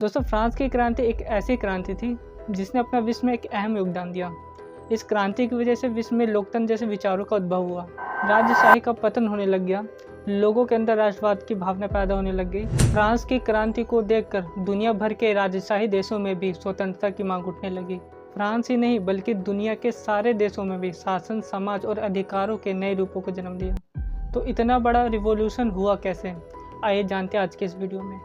दोस्तों, फ्रांस की क्रांति एक ऐसी क्रांति थी जिसने अपना विश्व में एक अहम योगदान दिया। इस क्रांति की वजह से विश्व में लोकतंत्र जैसे विचारों का उद्भव हुआ, राजशाही का पतन होने लग गया, लोगों के अंदर राष्ट्रवाद की भावना पैदा होने लग गई। फ्रांस की क्रांति को देखकर दुनिया भर के राजशाही देशों में भी स्वतंत्रता की मांग उठने लगी। फ्रांस ही नहीं बल्कि दुनिया के सारे देशों में भी शासन, समाज और अधिकारों के नए रूपों को जन्म दिया। तो इतना बड़ा रिवॉल्यूशन हुआ कैसे, आइए जानते हैं आज के इस वीडियो में।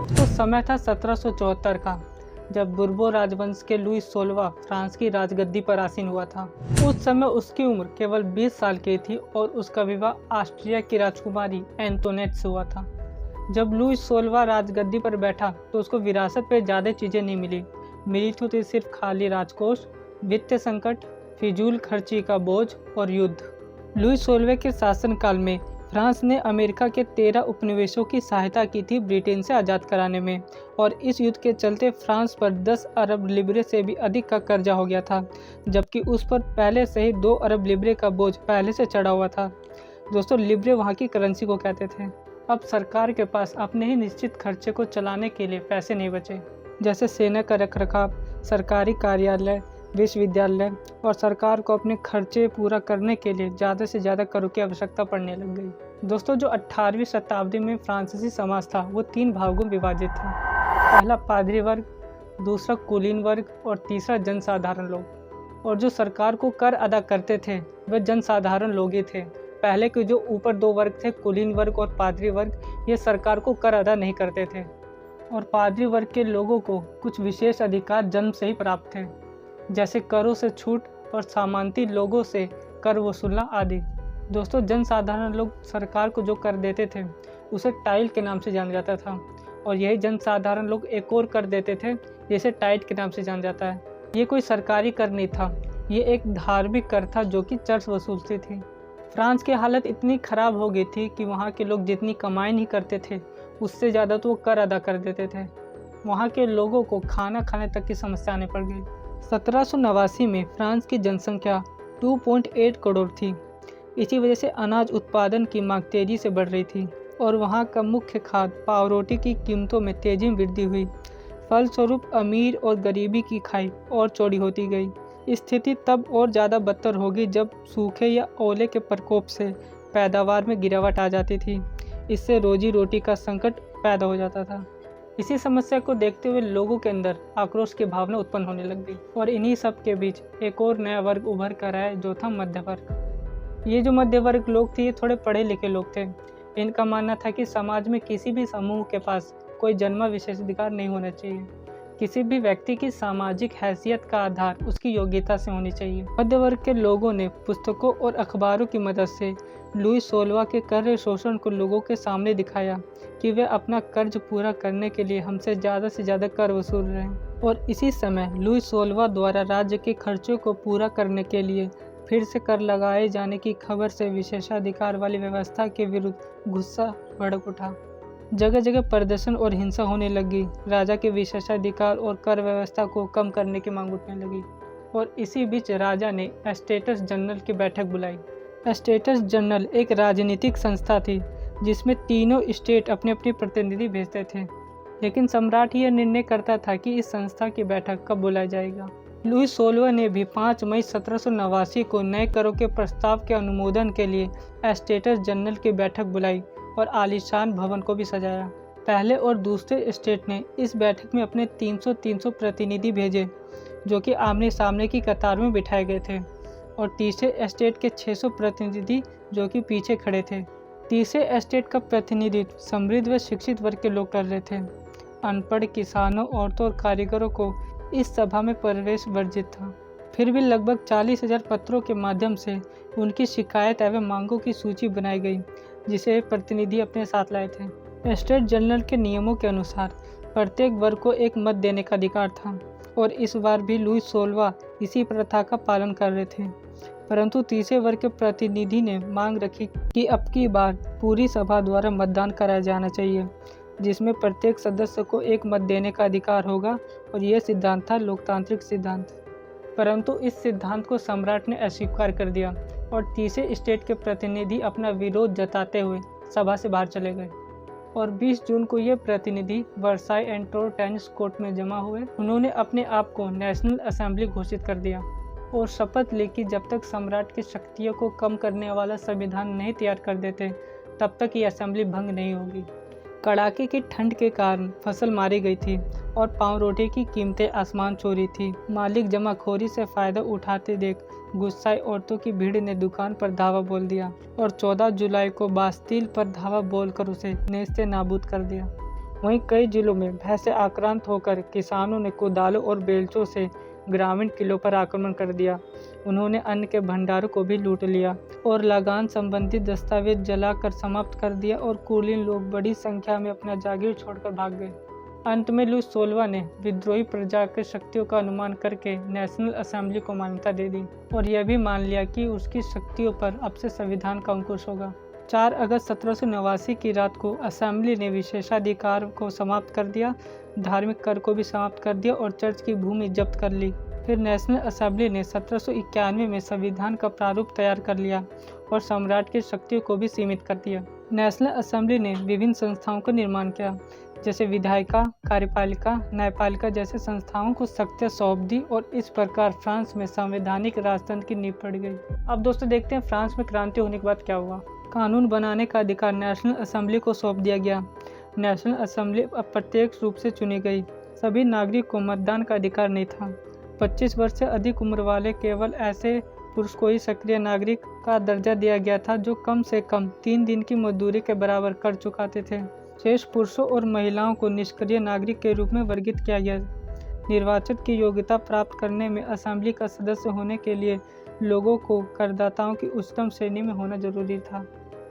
तो समय था 1774 का, जब बुर्बो राजवंश के लुई 16वां फ्रांस की राजगद्दी पर आसीन हुआ था। उस समय उसकी उम्र केवल 20 साल की थी और उसका विवाह ऑस्ट्रिया की राजकुमारी एंटोनेट से हुआ था। जब लुई 16वां राजगद्दी पर बैठा तो उसको विरासत पे ज़्यादा चीज़ें नहीं मिली थी सिर्फ खाली राजकोष, वित्तीय संकट, फिजूल खर्ची का बोझ और युद्ध। लुई 16वें के शासनकाल में फ्रांस ने अमेरिका के 13 उपनिवेशों की सहायता की थी ब्रिटेन से आज़ाद कराने में, और इस युद्ध के चलते फ्रांस पर 10 अरब लिब्रे से भी अधिक का कर्जा हो गया था, जबकि उस पर पहले से ही 2 अरब लिब्रे का बोझ पहले से चढ़ा हुआ था। दोस्तों, लिब्रे वहाँ की करेंसी को कहते थे। अब सरकार के पास अपने ही निश्चित खर्चे को चलाने के लिए पैसे नहीं बचे, जैसे सेना का रखरखाव, सरकारी कार्यालय, विश्वविद्यालय, और सरकार को अपने खर्चे पूरा करने के लिए ज़्यादा से ज़्यादा करों की आवश्यकता पड़ने लग गई। दोस्तों, जो 18वीं शताब्दी में फ्रांसीसी समाज था वो 3 भागों में विभाजित था। पहला पादरी वर्ग, दूसरा कुलीन वर्ग और तीसरा जनसाधारण लोग। और जो सरकार को कर अदा करते थे वह जनसाधारण लोग ही थे। पहले के जो ऊपर 2 वर्ग थे, कुलीन वर्ग और पादरी वर्ग, ये सरकार को कर अदा नहीं करते थे, और पादरी वर्ग के लोगों को कुछ विशेष अधिकार जन्म से ही प्राप्त थे, जैसे करों से छूट और सामंती लोगों से कर वसूलना आदि। दोस्तों, जनसाधारण लोग सरकार को जो कर देते थे उसे टाइल के नाम से जाना जाता था, और यही जनसाधारण लोग एक और कर देते थे जिसे टाइट के नाम से जाना जाता है। ये कोई सरकारी कर नहीं था, ये एक धार्मिक कर था जो कि चर्च वसूलती थी। फ्रांस की हालत इतनी खराब हो गई थी कि वहाँ के लोग जितनी कमाई नहीं करते थे उससे ज़्यादा तो वो कर अदा कर देते थे। वहाँ के लोगों को खाना खाने तक की समस्या आने पड़ गई। 1789 में फ्रांस की जनसंख्या 2.8 करोड़ थी। इसी वजह से अनाज उत्पादन की मांग तेजी से बढ़ रही थी, और वहाँ का मुख्य खाद्य पावरोटी की कीमतों में तेजी में वृद्धि हुई। फलस्वरूप अमीर और गरीबी की खाई और चौड़ी होती गई। स्थिति तब और ज़्यादा बदतर होगी जब सूखे या ओले के प्रकोप से पैदावार में गिरावट आ जाती थी। इससे रोजी रोटी का संकट पैदा हो जाता था। इसी समस्या को देखते हुए लोगों के अंदर आक्रोश की भावना उत्पन्न होने लग गई, और इन्हीं सब के बीच एक और नया वर्ग उभर कर आया जो था मध्य वर्ग। ये जो मध्य वर्ग लोग थे ये थोड़े पढ़े लिखे लोग थे। इनका मानना था कि समाज में किसी भी समूह के पास कोई जन्मा विशेषाधिकार नहीं होना चाहिए। किसी भी व्यक्ति की सामाजिक हैसियत का आधार उसकी योग्यता से होनी चाहिए। मध्य वर्ग के लोगों ने पुस्तकों और अखबारों की मदद से लुई 16वां के कर शोषण को लोगों के सामने दिखाया कि वे अपना कर्ज पूरा करने के लिए हमसे ज़्यादा से ज़्यादा कर वसूल रहे हैं। और इसी समय लुई 16वां द्वारा राज्य के खर्चों को पूरा करने के लिए फिर से कर लगाए जाने की खबर से विशेषाधिकार वाली व्यवस्था के विरुद्ध गुस्सा भड़क उठा। जगह जगह प्रदर्शन और हिंसा होने लगी। राजा के विशेषाधिकार और कर व्यवस्था को कम करने की मांग उठने लगी, और इसी बीच राजा ने स्टेट्स जनरल की बैठक बुलाई। स्टेट्स जनरल एक राजनीतिक संस्था थी जिसमें तीनों स्टेट अपने अपने प्रतिनिधि भेजते थे, लेकिन सम्राट यह निर्णय करता था कि इस संस्था की बैठक कब बुलाई जाएगा। लुई 16वां ने भी 5 मई 1789 को नए करों के प्रस्ताव के अनुमोदन के लिए स्टेट्स जनरल की बैठक बुलाई और आलीशान भवन को भी सजाया। पहले और दूसरे स्टेट ने इस बैठक में अपने 300 प्रतिनिधि भेजे, जो कि आमने सामने की कतार में बिठाए गए थे, और तीसरे स्टेट के 600 प्रतिनिधि जो कि पीछे खड़े थे। तीसरे स्टेट का प्रतिनिधित्व समृद्ध व शिक्षित वर्ग के लोग कर रहे थे। अनपढ़ किसानों, औरतों और कारीगरों को इस सभा में प्रवेश वर्जित था। फिर भी लगभग 40,000 पत्रों के माध्यम से उनकी शिकायत एवं मांगों की सूची बनाई गई, जिसे प्रतिनिधि अपने साथ लाए थे। स्टेट जनरल के नियमों के अनुसार प्रत्येक वर्ग को एक मत देने का अधिकार था, और इस बार भी लुई 16वां इसी प्रथा का पालन कर रहे थे। परंतु तीसरे वर्ग के प्रतिनिधि ने मांग रखी कि अब की बार पूरी सभा द्वारा मतदान कराया जाना चाहिए, जिसमें प्रत्येक सदस्य को एक मत देने का अधिकार होगा, और यह सिद्धांत था लोकतांत्रिक सिद्धांत। परंतु इस सिद्धांत को सम्राट ने अस्वीकार कर दिया और तीसरे स्टेट के प्रतिनिधि अपना विरोध जताते हुए सभा से बाहर चले गए। और 20 जून को ये प्रतिनिधि वर्साई एंटोर टेनिस कोर्ट में जमा हुए। उन्होंने अपने आप को नेशनल असेंबली घोषित कर दिया और शपथ ली कि जब तक सम्राट की शक्तियों को कम करने वाला संविधान नहीं तैयार कर देते तब तक ये असेंबली भंग नहीं होगी। कड़ाके की ठंड के कारण फसल मारी गई थी और पाव रोटी की कीमतें आसमान छू थी। मालिक जमाखोरी से फायदा उठाते देख गुस्साई औरतों की भीड़ ने दुकान पर धावा बोल दिया और 14 जुलाई को बास्तील पर धावा बोलकर उसे नेस्ते नाबूद कर दिया। वहीं कई जिलों में भय से आक्रांत होकर किसानों ने कुदालों और बेलचों से ग्रामीण किलों पर आक्रमण कर दिया। उन्होंने अन्न के भंडारों को भी लूट लिया और लगान संबंधी दस्तावेज जलाकर समाप्त कर दिया और कुलीन लोग बड़ी संख्या में अपना जागीर छोड़कर भाग गए। अंत में लुई 16वां ने विद्रोही प्रजा की शक्तियों का अनुमान करके नेशनल असेंबली को मान्यता दे दी और यह भी मान लिया कि उसकी शक्तियों पर अब से संविधान का अंकुश होगा। 4 अगस्त 1789 की रात को असेंबली ने विशेषाधिकार को समाप्त कर दिया, धार्मिक कर को भी समाप्त कर दिया और चर्च की भूमि जब्त कर ली। फिर नेशनल असेंबली ने 1791 में संविधान का प्रारूप तैयार कर लिया और सम्राट की शक्तियों को भी सीमित कर दिया। नेशनल असेंबली ने विभिन्न संस्थाओं का निर्माण किया, जैसे विधायिका, कार्यपालिका, न्यायपालिका जैसे संस्थाओं को शक्तियां सौंप दी और इस प्रकार फ्रांस में संवैधानिक राजतंत्र की नींव पड़ गई। अब दोस्तों देखते हैं फ्रांस में क्रांति होने के बाद क्या हुआ। कानून बनाने का अधिकार नेशनल असेंबली को सौंप दिया गया। नेशनल असेंबली अब प्रत्यक्ष रूप से चुनी गई। सभी नागरिक को मतदान का अधिकार नहीं था। 25 वर्ष से अधिक उम्र वाले केवल ऐसे पुरुष को ही सक्रिय नागरिक का दर्जा दिया गया था जो कम से कम 3 दिन की मजदूरी के बराबर कर चुकाते थे। शेष पुरुषों और महिलाओं को निष्क्रिय नागरिक के रूप में वर्गीकृत किया गया। निर्वाचन की योग्यता प्राप्त करने में असेंबली का सदस्य होने के लिए लोगों को करदाताओं की उच्चतम श्रेणी में होना जरूरी था।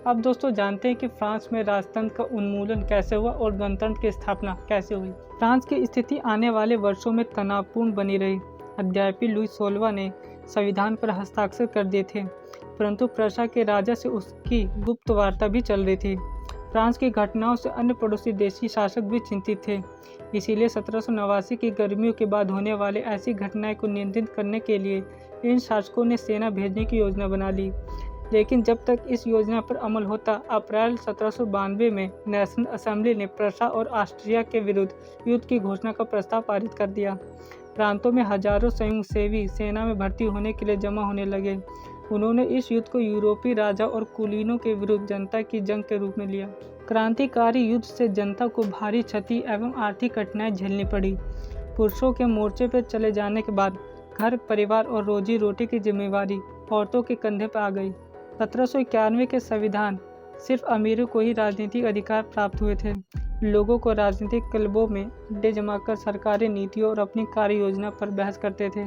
अब दोस्तों जानते हैं कि फ्रांस में राजतंत्र का उन्मूलन कैसे हुआ और गणतंत्र की स्थापना कैसे हुई। फ्रांस की स्थिति आने वाले वर्षों में तनावपूर्ण बनी रही। अद्यापि लुई 16वां ने संविधान पर हस्ताक्षर कर दिए थे, परंतु प्रशा के राजा से उसकी गुप्त वार्ता भी चल रही थी। फ्रांस की घटनाओं से अन्य पड़ोसी देशी शासक भी चिंतित थे। इसीलिए 1789 की गर्मियों के बाद होने वाले ऐसी घटनाएं को नियंत्रित करने के लिए इन शासकों ने सेना भेजने की योजना बना ली। लेकिन जब तक इस योजना पर अमल होता, अप्रैल 1792 में नेशनल असेंबली ने प्रशा और ऑस्ट्रिया के विरुद्ध युद्ध की घोषणा का प्रस्ताव पारित कर दिया। प्रांतों में हजारों संयुक्त सेवी सेना में भर्ती होने के लिए जमा होने लगे। उन्होंने इस युद्ध को यूरोपीय राजा और कुलीनों के विरुद्ध जनता की जंग के रूप में लिया। क्रांतिकारी युद्ध से जनता को भारी क्षति एवं आर्थिक कठिनाई झेलनी पड़ी। पुरुषों के मोर्चे पर चले जाने के बाद घर, परिवार और रोजी रोटी की जिम्मेवारी औरतों के कंधे पर आ गई। 1791 के संविधान सिर्फ अमीरों को ही राजनीतिक अधिकार प्राप्त हुए थे। लोगों को राजनीतिक क्लबों में अड्डे जमाकर सरकारी नीतियों और अपनी कार्य योजना पर बहस करते थे।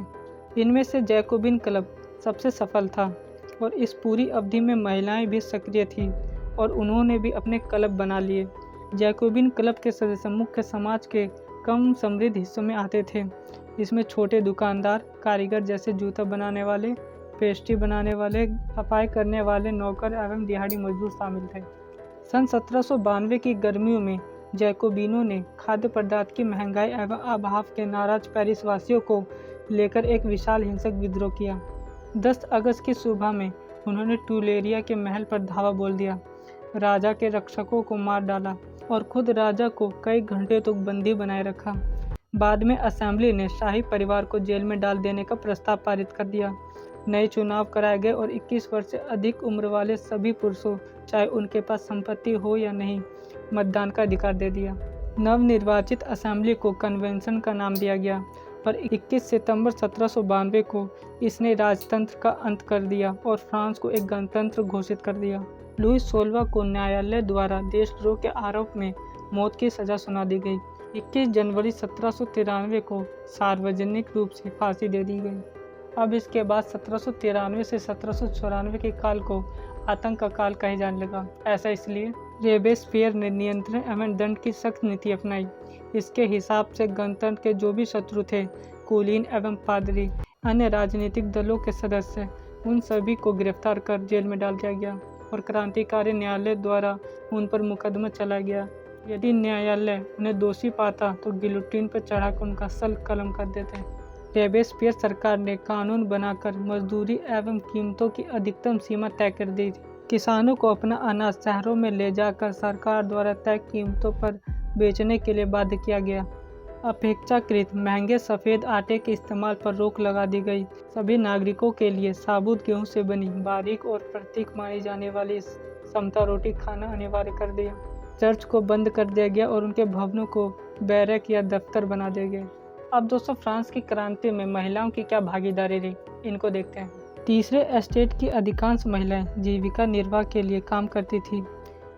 इनमें से जैकोबिन क्लब सबसे सफल था और इस पूरी अवधि में महिलाएं भी सक्रिय थीं और उन्होंने भी अपने क्लब बना लिए। जैकोबिन क्लब के सदस्य मुख्य समाज के कम समृद्ध हिस्सों में आते थे। इसमें छोटे दुकानदार, कारीगर जैसे जूता बनाने वाले, पेस्ट्री बनाने वाले, सफाई करने वाले नौकर एवं दिहाड़ी मजदूर शामिल थे। सन 1792 की गर्मियों में जैकोबिनों ने खाद्य पदार्थ की महंगाई एवं अभाव के नाराज पेरिस वासियों को लेकर एक विशाल हिंसक विद्रोह किया। 10 अगस्त की सुबह में उन्होंने टुलेरिया के महल पर धावा बोल दिया, राजा के रक्षकों को मार डाला और खुद राजा को कई घंटे तक बंदी बनाए रखा। बाद में असेंबली ने शाही परिवार को जेल में डाल देने का प्रस्ताव पारित कर दिया। नए चुनाव कराए गए और 21 वर्ष से अधिक उम्र वाले सभी पुरुषों, चाहे उनके पास संपत्ति हो या नहीं, मतदान का अधिकार दे दिया। नवनिर्वाचित असेंबली को कन्वेंशन का नाम दिया गया और 21 सितंबर 1792 को इसने राजतंत्र का अंत कर दिया और फ्रांस को एक गणतंत्र घोषित कर दिया। लुई 16वां को न्यायालय द्वारा देशद्रोह के आरोप में मौत की सजा सुना दी गई। 21 जनवरी 1793 को सार्वजनिक रूप से फांसी दे दी गई। अब इसके बाद 1793 से 1794 के काल को आतंक का काल कहे जाने लगा। ऐसा इसलिए रोबेस्पियर ने नियंत्रण एवं दंड की सख्त नीति अपनाई। इसके हिसाब से गणतंत्र के जो भी शत्रु थे, कुलीन एवं पादरी, अन्य राजनीतिक दलों के सदस्य, उन सभी को गिरफ्तार कर जेल में डाल दिया गया और क्रांतिकारी न्यायालय द्वारा उन पर मुकदमा चलाया गया। यदि न्यायालय उन्हें दोषी पाता तो गिलोटिन पर चढ़ाकर उनका सर कलम कर देते। रोबेस्पियर सरकार ने कानून बनाकर मजदूरी एवं कीमतों की अधिकतम सीमा तय कर दी थी। किसानों को अपना अनाज शहरों में ले जाकर सरकार द्वारा तय कीमतों पर बेचने के लिए बाध्य किया गया। अपेक्षाकृत महंगे सफ़ेद आटे के इस्तेमाल पर रोक लगा दी गई। सभी नागरिकों के लिए साबुत गेहूं से बनी बारीक और प्रतीक मानी जाने वाली समता रोटी खाना अनिवार्य कर दिया। चर्च को बंद कर दिया गया और उनके भवनों को बैरक या दफ्तर बना दिए गए। अब दोस्तों, फ्रांस की क्रांति में महिलाओं की क्या भागीदारी रही, इनको देखते हैं। तीसरे एस्टेट की अधिकांश महिलाएं जीविका निर्वाह के लिए काम करती थी,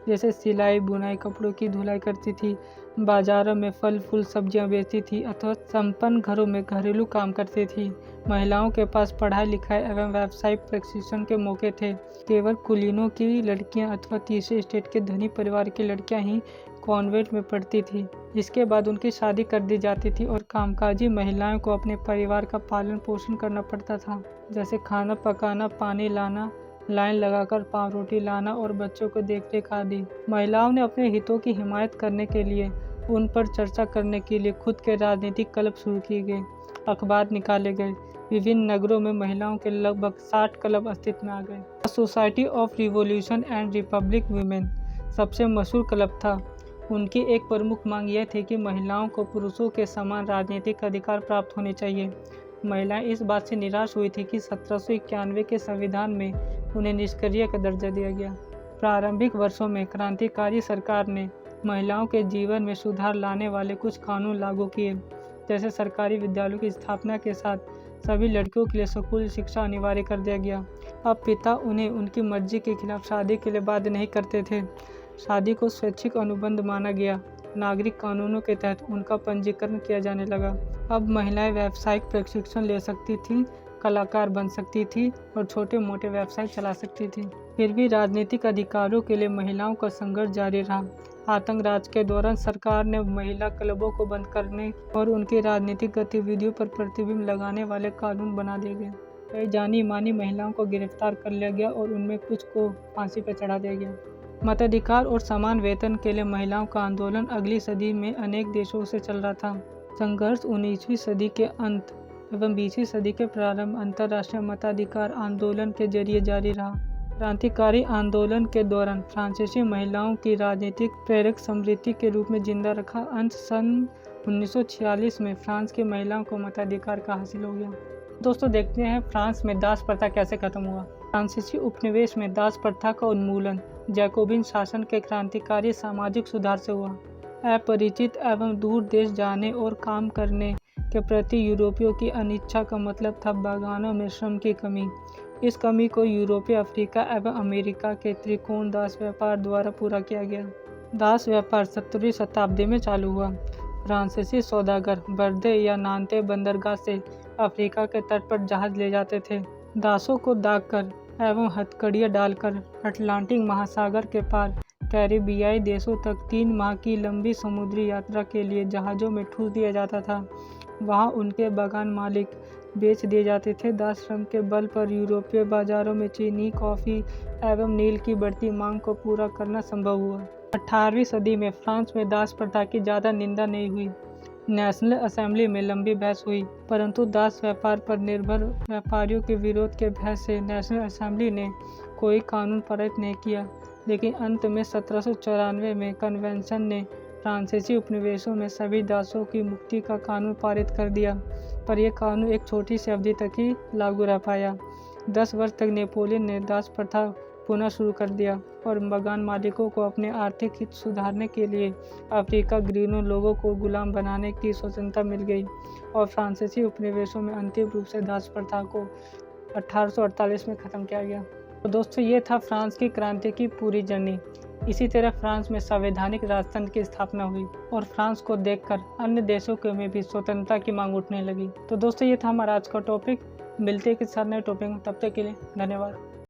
जैसे सिलाई बुनाई, कपड़ों की धुलाई करती थी, बाजारों में फल फूल सब्जियां बेचती थी अथवा संपन्न घरों में घरेलू काम करती थी। महिलाओं के पास पढ़ाई लिखाई एवं व्यावसायिक प्रशिक्षण के मौके थे। केवल कुलीनों की लड़कियां अथवा तीसरे स्टेट के धनी परिवार की लड़कियां ही कॉन्वेंट में पढ़ती थी। इसके बाद उनकी शादी कर दी जाती थी और कामकाजी महिलाओं को अपने परिवार का पालन पोषण करना पड़ता था, जैसे खाना पकाना, पानी लाना, लाइन लगाकर पाव रोटी लाना और बच्चों को देखरेख आदि। महिलाओं ने अपने हितों की हिमायत करने के लिए, उन पर चर्चा करने के लिए खुद के राजनीतिक क्लब शुरू किए गए, अखबार निकाले गए। विभिन्न नगरों में महिलाओं के लगभग 60 क्लब अस्तित्व में आ गए। Society of revolution and Republic women सबसे मशहूर क्लब था। उनकी एक प्रमुख मांग यह थी कि महिलाओं को पुरुषों के समान राजनीतिक अधिकार प्राप्त होने चाहिए। महिलाएं इस बात से निराश हुई थी कि 1791 के संविधान में उन्हें निष्क्रिय का दर्जा दिया गया। प्रारंभिक वर्षों में क्रांतिकारी सरकार ने महिलाओं के जीवन में सुधार लाने वाले कुछ कानून लागू किए, जैसे सरकारी विद्यालयों की स्थापना के साथ सभी लड़कियों के लिए स्कूल शिक्षा अनिवार्य कर दिया गया। अब पिता उन्हें उनकी मर्जी के खिलाफ शादी के लिए बाध्य नहीं करते थे। शादी को स्वैच्छिक अनुबंध माना गया। नागरिक कानूनों के तहत उनका पंजीकरण किया जाने लगा। अब महिलाएं व्यावसायिक प्रशिक्षण ले सकती थीं, कलाकार बन सकती थी और छोटे मोटे व्यवसाय चला सकती थी। फिर भी राजनीतिक अधिकारों के लिए महिलाओं का संघर्ष जारी रहा। आतंक राज के दौरान सरकार ने महिला क्लबों को बंद करने और उनकी राजनीतिक गतिविधियों पर प्रतिबंध लगाने वाले कानून बना दिए गए। कई जानी मानी महिलाओं को गिरफ्तार कर लिया गया और उनमें कुछ को फांसी पर चढ़ा दिया गया। मताधिकार और समान वेतन के लिए महिलाओं का आंदोलन अगली सदी में अनेक देशों से चल रहा था। संघर्ष 19वीं सदी के अंत एवं 20वीं सदी के प्रारंभ अंतर्राष्ट्रीय मताधिकार आंदोलन के जरिए जारी रहा। क्रांतिकारी आंदोलन के दौरान फ्रांसीसी महिलाओं की राजनीतिक प्रेरक समृद्धि के रूप में जिंदा रखा। अंत सन 1946 में फ्रांस की महिलाओं को मताधिकार का हासिल हो गया। दोस्तों, देखते हैं फ्रांस में दास प्रथा कैसे खत्म हुआ। फ्रांसीसी उपनिवेश में दास प्रथा का उन्मूलन जैकोबिन शासन के क्रांतिकारी सामाजिक सुधार से हुआ। अपरिचित एवं दूर देश जाने और काम करने के प्रति यूरोपियों की अनिच्छा का मतलब था बागानों में श्रम की कमी। इस कमी को यूरोपीय, अफ्रीका एवं अमेरिका के त्रिकोण दास व्यापार द्वारा पूरा किया गया। दास व्यापार 17वीं शताब्दी में चालू हुआ। फ्रांसीसी सौदागर बर्दे या नान्ते बंदरगाह से अफ्रीका के तट पर जहाज ले जाते थे। दासों को दागकर एवं हथकड़ियाँ डालकर अटलांटिक महासागर के पार कैरिबियाई देशों तक 3 माह की लंबी समुद्री यात्रा के लिए जहाज़ों में ठूस दिया जाता था। वहाँ उनके बागान मालिक बेच दिए जाते थे। दास श्रम के बल पर यूरोपीय बाजारों में चीनी, कॉफ़ी एवं नील की बढ़ती मांग को पूरा करना संभव हुआ। 18वीं सदी में फ्रांस में दास प्रथा की ज़्यादा निंदा नहीं हुई। नेशनल असेंबली में लंबी बहस हुई, परंतु दास व्यापार पर निर्भर व्यापारियों के विरोध के भय से नेशनल असेंबली ने कोई कानून पारित नहीं किया। लेकिन अंत में 1794 में कन्वेंशन ने फ्रांसीसी उपनिवेशों में सभी दासों की मुक्ति का कानून पारित कर दिया, पर यह कानून एक छोटी सी अवधि तक ही लागू रह पाया। 10 वर्ष तक नेपोलियन ने दास प्रथा पुनः शुरू कर दिया और बागान मालिकों को अपने आर्थिक हित सुधारने के लिए अफ्रीका ग्रीनों लोगों को गुलाम बनाने की स्वतंत्रता मिल गई और फ्रांसीसी उपनिवेशों में अंतिम रूप से दास प्रथा को 1848 में ख़त्म किया गया। तो दोस्तों, ये था फ्रांस की क्रांति की पूरी जर्नी। इसी तरह फ्रांस में संवैधानिक राजतंत्र की स्थापना हुई और फ्रांस को देखकर अन्य देशों के में भी स्वतंत्रता की मांग उठने लगी। तो दोस्तों, ये था हमारा आज का टॉपिक। मिलते हैं किसी नए टॉपिक में, तब तक के लिए धन्यवाद।